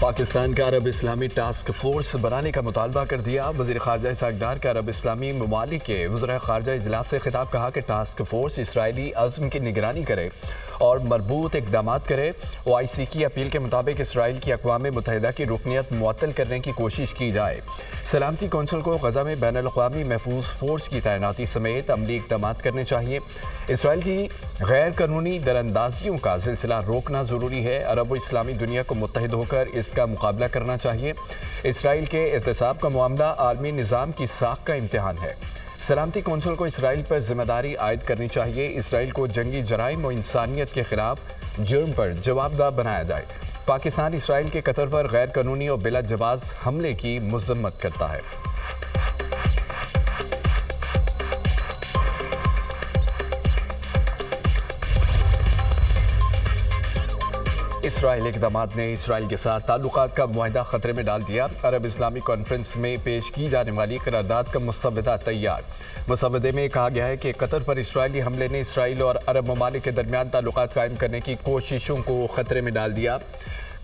पाकिस्तान का अरब इस्लामी task force बनाने का मुतालबा कर दिया। वज़ीर ख़ारजा इसहाक़ डार का अरब इस्लामी ममालिक के वज़राए ख़ारजा इजलास से खिताब, कहा कि टास्क फोर्स इसराइली अज़्म की निगरानी करे और मरबूत इक़दाम करे। OIC की अपील के मुताबिक इसराइल की अक़वाम मुत्तहिदा की रुकनीत मुअत्तल करने की कोशिश की जाए। सलामती कौंसिल को गज़ा में बैनुल अक़वामी महफूज फोर्स की तैनाती समेत अमली इक़दाम करने चाहिए। इसराइल की गैर कानूनी दरअंदाजियों का सिलसिला रोकना ज़रूरी है। अरब इस्लामी दुनिया को मुत्तहिद होकर इसका मुकाबला करना चाहिए। इसराइल के एहतसाब का मामला आलमी निज़ाम की साख का इम्तिहान है। सलामती कौंसिल को इसराइल पर जिम्मेदारी आयद करनी चाहिए। इसराइल को जंगी जराइम और इंसानियत के खिलाफ जुर्म पर जवाबदाह बनाया जाए। पाकिस्तान इसराइल के कतर पर गैर कानूनी और बिला जवाज़ हमले की मज़म्मत करता है। इसराइल इक़दामात ने इसराइल के साथ ताल्लुकात का मुआहदा खतरे में डाल दिया। अरब इस्लामी कॉन्फ्रेंस में पेश की जाने वाली करारदाद का मुसव्वदा तैयार। मुसव्वदे में कहा गया है कि कतर पर इसराइली हमले ने इसराइल और अरब ममालिक के दरमियान ताल्लुकात कायम करने की कोशिशों को खतरे में डाल दिया।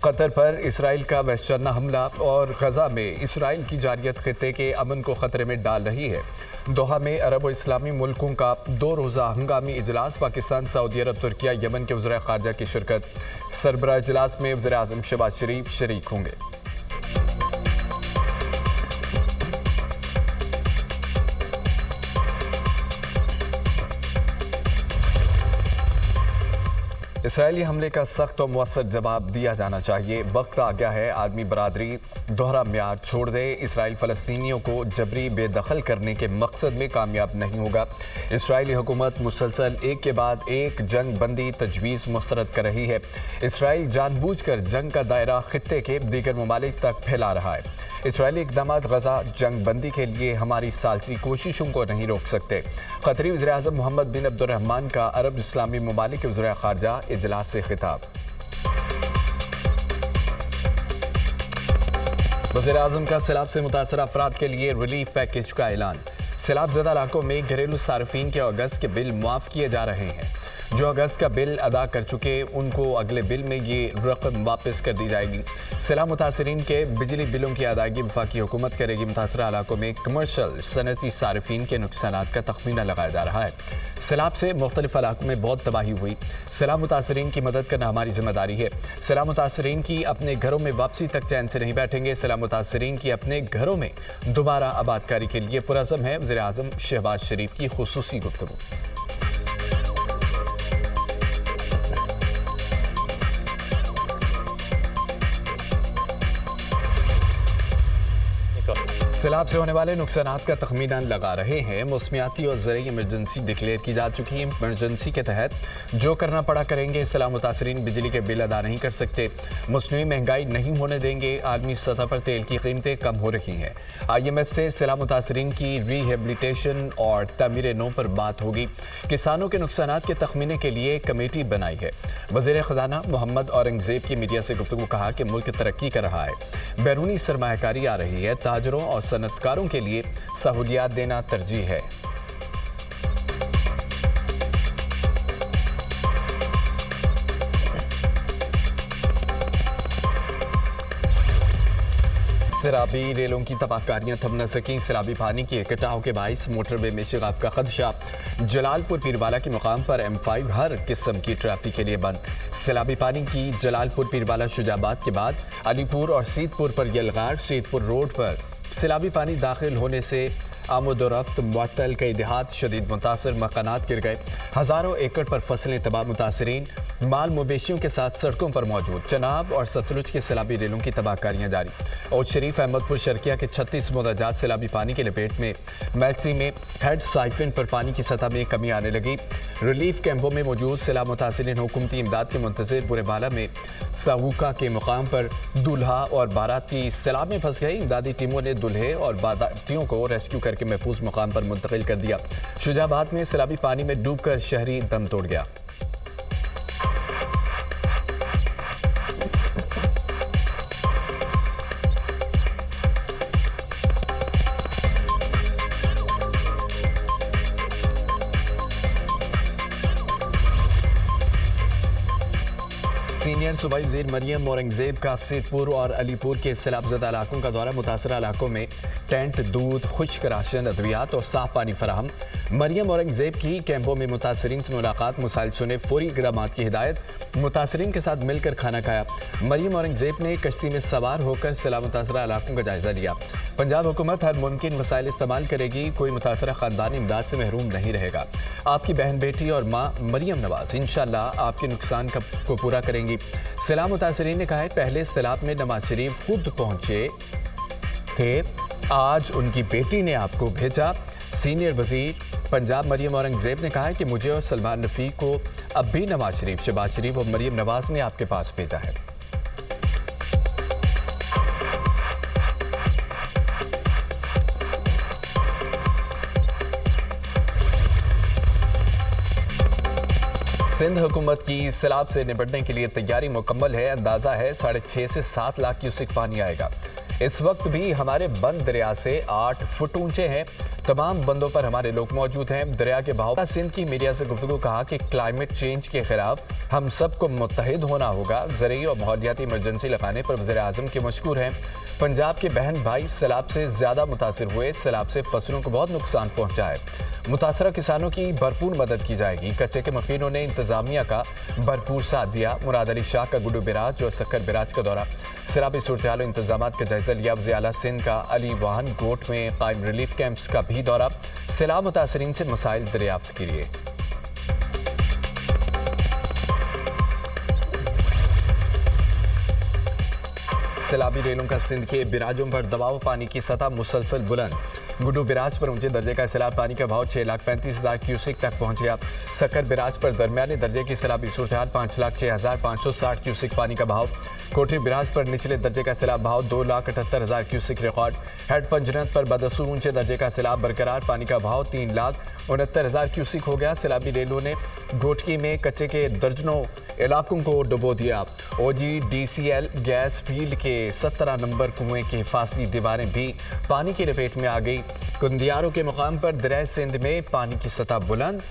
कतर पर इसराइल का वहशतनाक हमला और गजा में इसराइल की जारियत खित्ते के अमन को खतरे में डाल रही है। दोहा में अरब और इस्लामी मुल्कों का 2 रोज़ा हंगामी इजलास। पाकिस्तान, सऊदी अरब, तुर्किया, यमन के वज़राए ख़ारजा की शिरकत। सरबराह इजलास में वज़ीर आज़म शहबाज शरीफ शरीक होंगे। इसराइली हमले का सख्त और मुअस्सर जवाब दिया जाना चाहिए। वक्त आ गया है आलमी बरादरी दोहरा म्यार छोड़ दे। इसराइल फ़लस्तीनियों को जबरी बेदखल करने के मकसद में कामयाब नहीं होगा। इसराइली हुकूमत मुसलसल एक के बाद एक जंग बंदी तजवीज़ मुस्तरद कर रही है। इसराइल जानबूझकर जंग का दायरा खित्ते के दीगर ममालिक तक फैला रहा है। इसराइली इक़दामात गजा जंग बंदी के लिए हमारी सालसी कोशिशों को नहीं रोक सकते। कतरी वज़ीर आज़म मोहम्मद बिन अब्दुर्रहमान का अरब इस्लामी ममालिक के वज़राए ख़ारजा इजलास से खिताब। वज़ीर आज़म का सैलाब से मुतासर अफराद के लिए रिलीफ पैकेज का ऐलान। सैलाब ज़दा इलाकों में घरेलू सार्फिन के अगस्त के बिल मुआफ़ किए जा रहे हैं। जो अगस्त का बिल अदा कर चुके उनको अगले बिल में ये रकम वापस कर दी जाएगी। सैलाब मुतासरीन के बिजली बिलों की अदायगी वफाकी हुकूमत करेगी। मुतासरा इलाकों में कमर्शल सनती सार्फिन के नुकसानात का तखमीना लगाया जा रहा है। सैलाब से मुख्तलिफ इलाकों में बहुत तबाही हुई। सैलाब मुतासरीन की मदद करना हमारी जिम्मेदारी है। सैलाब मुतासरीन की अपने घरों में वापसी तक चैन से नहीं बैठेंगे। सैलाब मुतासरीन की अपने घरों में दोबारा आबादकारी के लिए पुरज़म है। वज़ीर आज़म शहबाज शरीफ की खुसूसी गुफ्तगू। सैलाब से होने वाले नुकसानात का तखमीना लगा रहे हैं। मौसमियाती और ज़रूरी इमरजेंसी डिक्लेयर की जा चुकी है। इमरजेंसी के तहत जो करना पड़ा करेंगे। सैलाब मुतासरीन बिजली के बिल अदा नहीं कर सकते। मसनूई महंगाई नहीं होने देंगे। आलमी सतह पर तेल की कीमतें कम हो रही हैं। IMF से सैलाब मुतासरीन की रिहेबिलिटेशन और तामीर नो पर बात होगी। किसानों के नुकसानात के तखमीने के लिए कमेटी बनाई है। वज़ीर ख़जाना मोहम्मद औरंगज़ेब की मीडिया से गुफ्तगू, कहा कि मुल्क तरक्की कर रहा है। बैरूनी सरमायाकारी आ रही है। ताजरों और सनतकारों के लिए सहूलियात देना तरजीह है। सैलाबी रेलों की तबाहकारियां थम न सकें। सैलाबी पानी के कटाव के बाइस मोटरवे में शिगाफ का खदशा। जलालपुर पीरवाला के मुकाम पर M5 हर किस्म की ट्रैफिक के लिए बंद। सैलाबी पानी की जलालपुर पीरवाला शुजाबाद के बाद अलीपुर और सीतपुर पर यलगार। सीतपुर रोड पर सैलाबी पानी दाखिल होने से आमदोरफ्त मुअत्तल। कई देहात शदीद मुतासर, मकानात गिर गए। हज़ारों एकड़ पर फसलें तबाह। मुतासरीन माल मवेशियों के साथ सड़कों पर मौजूद। चनाब और सतलुज के सैलाबी रेलों की तबाहकारियाँ जारी। और शरीफ अहमदपुर शर्किया के 36 मुदजात सैलाबी पानी के लपेट में। मैलसी में हेड साइफिन पर पानी की सतह में कमी आने लगी। रिलीफ कैंपों में मौजूद सैलाब मुतासरीन हुकूमती इमदाद के मुंतज़िर। बुरेबाला में साहूका के मुकाम पर दूल्हा और बाराती सैलाब में फंस गए। इमदादी टीमों ने दूल्हे और बारातियों को रेस्क्यू करके महफूज मुकाम पर मुंतकिल कर दिया। शुजाबाद में सैलाबी पानी में डूबकर शहरी दम तोड़ गया। सीनियर सूबाई वज़ीर मरियम औरंगजेब का सिद्धपुर और अलीपुर के सैलाबज़दा इलाकों का दौरा। मुतासरा इलाकों में टेंट, दूध, खुश्क राशन, अद्वियात और साफ पानी फराहम। मरियम औरंगजेब की कैंपों में मुतासरीन से मुलाकात, मसाइल सुने, फौरी इक़दामात की हिदायत। मुतासरीन के साथ मिलकर खाना खाया। मरियम औरंगजेब ने कश्ती में सवार होकर सैलाब मुतासरा इलाकों का जायजा लिया। पंजाब हुकूमत हर मुमकिन वसाइल इस्तेमाल करेगी, कोई मुतासरा खानदान इमदाद से महरूम नहीं रहेगा। आपकी बहन बेटी और माँ मरियम नवाज इंशाअल्लाह आपके नुकसान को पूरा करेंगी। सैलाब मुतासरीन ने कहा है, पहले सैलाब में नवाज शरीफ खुद पहुंचे थे, आज उनकी बेटी ने आपको भेजा। सीनियर वजीर पंजाब मरियम औरंगजेब ने कहा है कि मुझे और सलमान रफ़ी को अब भी नवाज शरीफ, शहबाज शरीफ और मरियम नवाज ने आपके पास भेजा है। सिंध हुकूमत की सैलाब से निपटने के लिए तैयारी मुकम्मल है। अंदाज़ा है 6.5 से 7 लाख क्यूसेक पानी आएगा। इस वक्त भी हमारे बंद दरिया से 8 फुट ऊंचे हैं। तमाम बंदों पर हमारे लोग मौजूद हैं। दरिया के बहाव। सिंध की मीडिया से गुफ्तगू कहा कि क्लाइमेट चेंज के खिलाफ हम सबको मुत्तहिद होना होगा। ज़रूरी और माहौलियाती इमरजेंसी लगाने पर वज़ीर आज़म के मशकूर हैं। पंजाब के बहन भाई सैलाब से ज़्यादा मुतासिर हुए। सैलाब से फसलों को बहुत नुकसान पहुँचा है। मुतासरा किसानों की भरपूर मदद की जाएगी। कच्चे के मकीनों ने इंतजामिया का भरपूर साथ दिया। मुराद अली शाह का गुड्डू बिराज और सक्कर बिराज का दौरा। सैलाबी सूरत इंतजाम का जायजा लिया। वज़ीर आला सिंध का अली वाहन गोट में कायम रिलीफ कैंप्स का भी दौरा। सैलाब मुतासरीन से मसाइल दरियाफ्त के लिए। सैलाबी रेलों का सिंध के बिराजों पर दबाव, पानी की सतह मुसलसल बुलंद। गुड्डू बिराज पर ऊंचे दर्जे का सैलाब, पानी का भाव 6,35,000 क्यूसेक तक पहुंच गया। सक्कर बिराज पर दरमियाने दर्जे की सैलाबी सूरत 5,06,560 क्यूसेक पानी का भाव। कोठरी बिराज पर निचले दर्जे का सैलाब भाव 2,78,000 क्यूसेक रिकॉर्ड। हेड पंजनत पर बदसूर ऊंचे दर्जे का सैलाब बरकरार, पानी का भाव 3,69,000 क्यूसेक हो गया। सैलाबी रेलों ने घोटकी में कच्चे के दर्जनों इलाकों को डुबो दिया। OGDCL गैस फील्ड के 17 नंबर कुएं की हिफाजती दीवारें भी पानी की लपेट में आ गई। कुंदियारों के मुकाम पर दरिया सिंध में पानी की सतह बुलंद।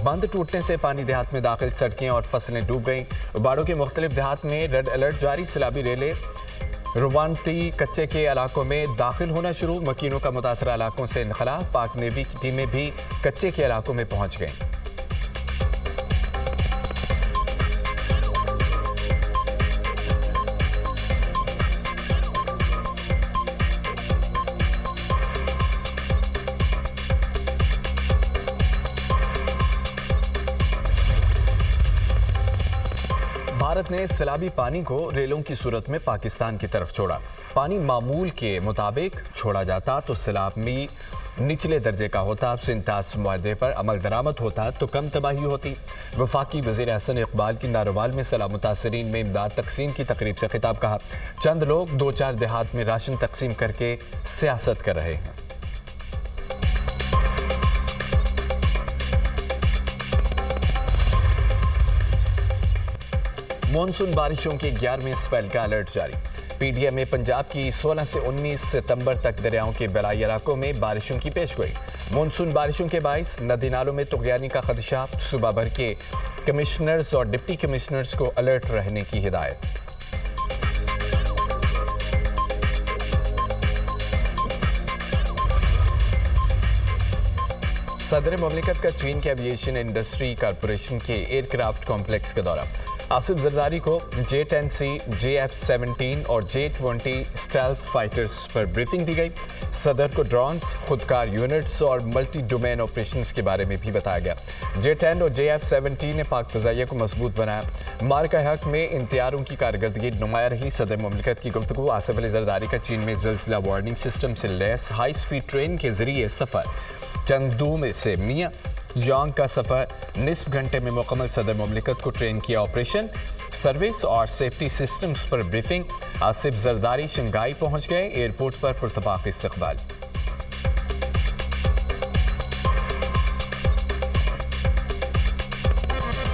बंद टूटने से पानी देहात में दाखिल सड़कें और फसलें डूब गईं। बाड़ों के मुख्तलिफ देहात में रेड अलर्ट जारी। सैलाबी रेलें रुवानती कच्चे के इलाकों में दाखिल होना शुरू। मकीनों का मुतासरा इलाकों से इनखला। पाक नेवी की टीमें भी कच्चे के इलाकों में पहुंच गईं। भारत ने सैलाबी पानी को रेलों की सूरत में पाकिस्तान की तरफ छोड़ा। पानी मामूल के मुताबिक छोड़ा जाता तो सैलाब में निचले दर्जे का होता। सिंतास मुआहदे पर अमल दरामद होता तो कम तबाही होती। वफाकी वज़ीर अहसन इकबाल की नारोवाल में सैलाब मुतासरीन में इमदाद तकसीम की तकरीब से खिताब कहा। चंद लोग 2-4 देहात में राशन तकसीम करके सियासत कर रहे हैं। मॉनसून बारिशों के 11वें स्पेल का अलर्ट जारी। PDM में पंजाब की 16 से 19 सितंबर तक दरियाओं के बलाई इलाकों में बारिशों की पेशगोई। मॉनसून बारिशों के बाइस नदी नालों में तुग़यानी का खदशा। सूबा भर के कमिश्नर्स और डिप्टी कमिश्नर्स को अलर्ट रहने की हिदायत। सदर मुमलिकत का चीन के एविएशन इंडस्ट्री कॉरपोरेशन के एयरक्राफ्ट कॉम्प्लेक्स का दौरा। आसिफ जरदारी को J-10C, JF-17 और J-20 स्टेल्थ फाइटर्स पर ब्रीफिंग दी गई। सदर को ड्रोन्स, खुदकार यूनिट्स और मल्टी डोमेन ऑपरेशंस के बारे में भी बताया गया। J-10 और JF-17 ने पाक फ़ज़ाइया को मजबूत बनाया। मार्का हक में इन तैयारों की कारकर्दगी नुमाया रही। सदर मुमलिकत की गुफ्तगू। आसिफ अली जरदारी का चीन में ज़िलज़िला वार्निंग सिस्टम से लैस हाई स्पीड ट्रेन के जरिए सफ़र। चंदू में से मियाँ यांग का सफ़र निस्फ घंटे में मुकम्मल। सदर मुमलिकत को ट्रेन किया ऑपरेशन, सर्विस और सेफ्टी सिस्टम्स पर ब्रीफिंग। आसिफ जरदारी शंघाई पहुंच गए। एयरपोर्ट पर पुरतपाक इस्तकबाल।